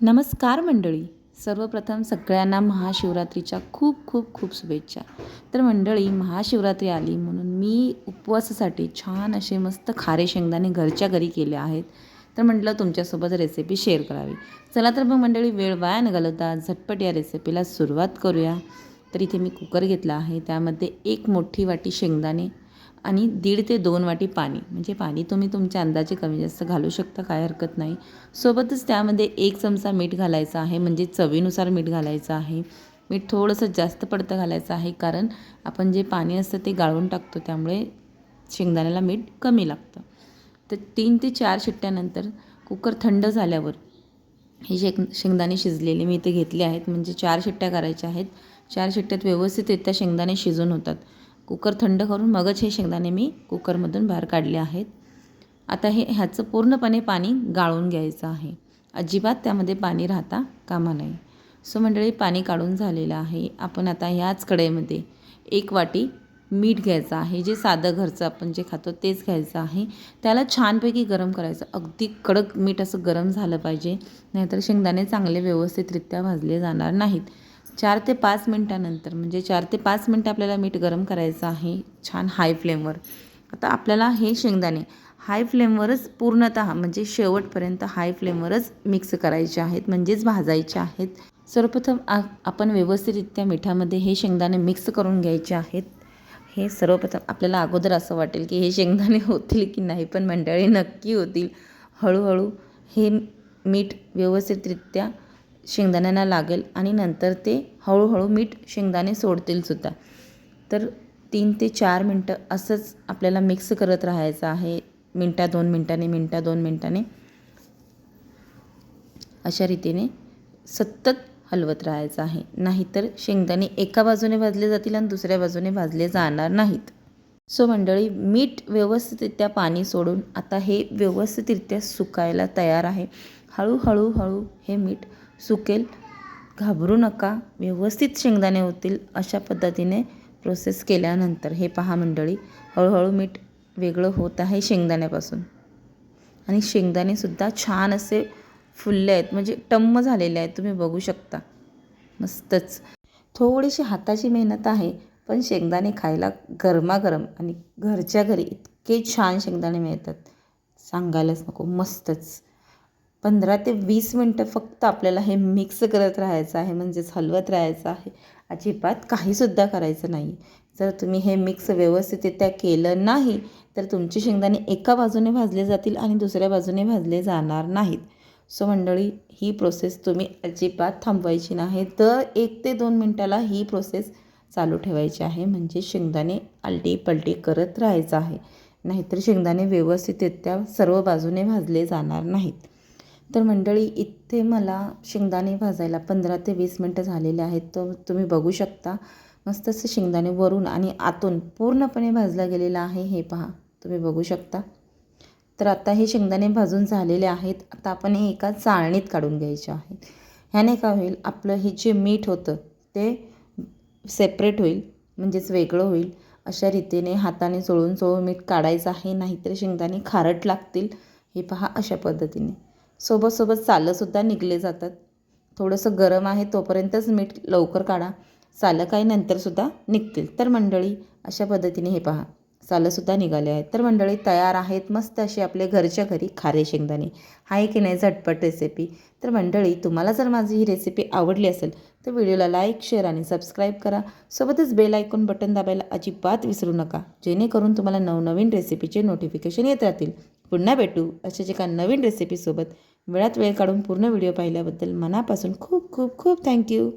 नमस्कार मंडळी. सर्वप्रथम सगळ्यांना महाशिवरात्रीच्या खूप खूप खूप शुभेच्छा. तर मंडळी, महाशिवरात्री आली म्हणून मी उपवासासाठी छान असे मस्त खारे शेंगदाणे घरच्या घरी केले आहेत. तर म्हटलं तुमच्यासोबत रेसिपी शेअर करावी. चला तर मग मंडळी, वेळ वाया न घालवता झटपट या रेसिपीला सुरुवात करूया. तर इथे मी कुकर घेतला आहे. त्यामध्ये 1 मोठी वाटी शेंगदाणे आणि 1.5 ते 2 वाटी पाणी, म्हणजे पाणी तुम्ही तुमच्या अंदाजे कमी जास्त घालू शकता, काय हरकत नाही. सोबतच त्यामध्ये 1 चमचा मीठ घालायचं आहे, म्हणजे चवीनुसार मीठ घालायचं आहे. मीठ थोडंसं जास्त पडतं घालायचं आहे, कारण आपण जे पाणी असतं ते गाळून टाकतो, त्यामुळे शेंगदाण्याला मीठ कमी लागतं. तर 3 ते 4 शिट्ट्यानंतर कुकर थंड झाल्यावर हे शेंगदाणे शिजलेले मी इथे घेतले आहेत, म्हणजे 4 शिट्ट्या करायच्या आहेत. 4 शिट्ट्यात व्यवस्थितरित्या शेंगदाणे शिजून होतात. कुकर थंड करून मगच हे शेंगदाणे मी कुकरमधून बाहेर काढले आहेत. आता ह्याचं पूर्णपणे पाणी गाळून घ्यायचं आहे. अजिबात त्यामध्ये पाणी राहता कामा नये. सो मंडळी, पाणी काढून झालेलं आहे. आपण आता ह्याच कढईमध्ये 1 वाटी मीठ घ्यायचं आहे. जे साधं घरचं आपण जे खातो तेच घ्यायचं आहे. त्याला छानपैकी गरम करायचं. अगदी कडक मीठ असं गरम झालं पाहिजे, नाहीतर शेंगदाणे चांगले व्यवस्थितरित्या भाजले जाणार नाहीत. 4 ते 5 मिनटानंतर, म्हणजे 4 ते 5 मिनटं आपल्याला मीठ गरम करायचं आहे छान हाय फ्लेमवर. आता आपल्याला हे शेंगदाणे हाय फ्लेमवरच पूर्णतः, म्हणजे शेवटपर्यंत हाय फ्लेमवरच मिक्स करायचे आहेत, म्हणजेच भाजायचे आहेत. सर्वप्रथम आपण व्यवस्थितरित्या मिठामध्ये हे शेंगदाणे मिक्स करून घ्यायचे आहेत. हे सर्वप्रथम आपल्याला अगोदर असं वाटेल की हे शेंगदाणे होतील की नाही, पण मंडळी नक्की होतील. हळूहळू हे मीठ व्यवस्थितरित्या शेंगदाण्यांना लागेल आणि नंतर ते हळूहळू मीठ शेंगदाणे सोडतील सुद्धा. तर 3 ते 4 मिनटं असंच आपल्याला मिक्स करत राहायचं आहे. मिनटा 2 मिनटाने अशा रीतीने सतत हलवत राहायचं आहे. नाहीतर शेंगदाणे एका बाजूने भाजले जातील आणि दुसऱ्या बाजूने भाजले जाणार नाहीत. सो मंडळी, मीठ व्यवस्थितरित्या पाणी सोडून आता हे व्यवस्थितरित्या सुकायला तयार आहे. हळू हे मीठ सुकेल. घाबरू नका, व्यवस्थित शेंगदाणे होतील. अशा पद्धतीने प्रोसेस केल्यानंतर हे पहा मंडळी, हळूहळू मीठ वेगळं होत आहे शेंगदाण्यापासून आणि शेंगदाणेसुद्धा छान असे फुलले आहेत, म्हणजे टम्म झालेले आहेत. तुम्ही बघू शकता. मस्तच. थोडीशी हाताची मेहनत आहे, पण शेंगदाणे खायला गरमागरम आणि घरच्या घरी इतके छान शेंगदाणे मिळतात, सांगायलाच नको. मस्तच. 15 ते 20 मिनटं फक्त आपल्याला हे मिक्स करत राहायचं आहे, म्हणजेच हलवत राहायचं आहे. अजिबात काहीसुद्धा करायचं नाही. जर तुम्ही हे मिक्स व्यवस्थितरित्या केलं नाही, तर तुमचे शेंगदाणे एका बाजूने भाजले जातील आणि दुसऱ्या बाजूने भाजले जाणार नाहीत. सो मंडळी, ही प्रोसेस तुम्ही अजिबात थांबवायची नाही. तर 1 ते 2 मिनटाला ही प्रोसेस चालू ठेवायची आहे, म्हणजे शेंगदाणे आलटी पलटी करत राहायचं आहे. नाहीतर शेंगदाणे व्यवस्थितरित्या सर्व बाजूने भाजले जाणार नाहीत. तर मंडळी, इथे मला शेंगदाणे भाजायला 15 ते 20 मिनटं झालेले आहेत. तर तुम्ही बघू शकता, मस्त असं शेंगदाणे वरून आणि आतून पूर्णपणे भाजला गेलेला आहे. हे पहा, तुम्ही बघू शकता. तर आता हे शेंगदाणे भाजून झालेले आहेत. आता आपण हे एका चाळणीत काढून घ्यायचे आहेत. ह्याने काय होईल, आपलं हे जे मीठ होतं ते सेपरेट होईल, म्हणजेच वेगळं होईल. अशा रीतीने हाताने चोळून मीठ काढायचं आहे, नाहीतर शेंगदाणे खारट लागतील. हे पहा, अशा पद्धतीने सोबत सालंसुद्धा निघले जातात. थोडंसं गरम आहे तोपर्यंतच मीठ लवकर काढा, सालं काही नंतरसुद्धा निघतील. तर मंडळी, अशा पद्धतीने हे पहा, सालंसुद्धा निघाले आहेत. तर मंडळी, तयार आहेत मस्त असे आपले घरच्या घरी खारे शेंगदाणे. आहे की नाही झटपट रेसिपी. तर मंडळी, तुम्हाला जर माझी ही रेसिपी आवडली असेल तर व्हिडिओला लाईक, शेअर आणि सबस्क्राईब करा. सोबतच बेल आयकॉन बटन दाबायला अजिबात विसरू नका, जेणेकरून तुम्हाला नवनवीन रेसिपीचे नोटिफिकेशन येत राहतील. पुन्हा भेटू अशाच एका नवीन रेसिपीसोबत. वेळात वेळ काढून पूर्ण व्हिडिओ पाहिल्याबद्दल मनापासून खूप खूप खूप थँक्यू.